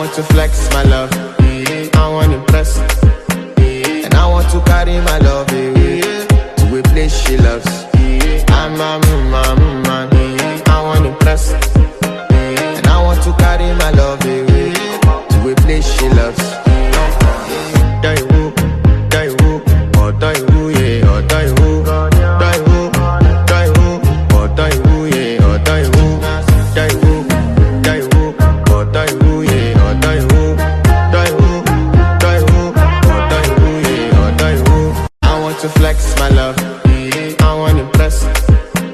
want to flex my love, I want to impress, and I want to carry my love to a place she loves. I'm a man, I want to impress, and I want to carry my love to a place she loves. Die woo, oh die woo, yeah, oh die woo, die woo, oh die woo, yeah, oh die woo, die woo, oh die woo, yeah, oh die woo, die woo, oh die woo, yeah, oh die woo. I want to flex my love, I want to impress,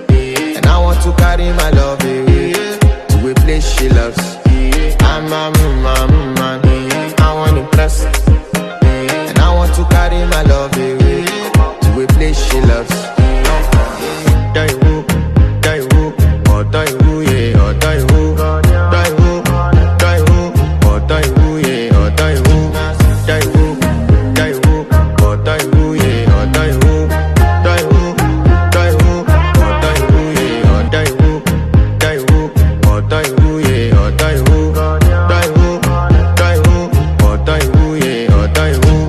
and I want to carry my love to a place she loves. I'm a man, I want to impress, and I want to carry my love to a place she loves. Die woo, oh die woo, yeah, oh die woo, die woo, oh die woo, yeah, oh die woo, die woo, oh die woo, yeah, oh die woo, die woo, oh die woo, yeah, oh die woo, oh die woo, yeah, oh die woo, die woo, oh die woo, yeah, oh die woo,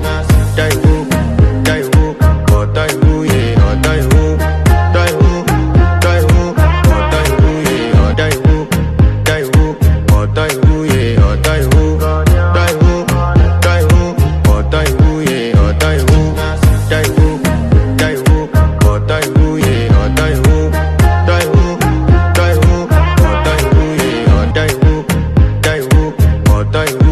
die woo, oh die woo, yeah, oh die woo, die woo, oh die woo, yeah, oh die woo, oh die woo, yeah, oh die woo, die woo, oh die woo, yeah, oh die woo, die woo, oh die woo, yeah, oh die woo, die woo, oh die woo, yeah, oh die woo, oh die woo.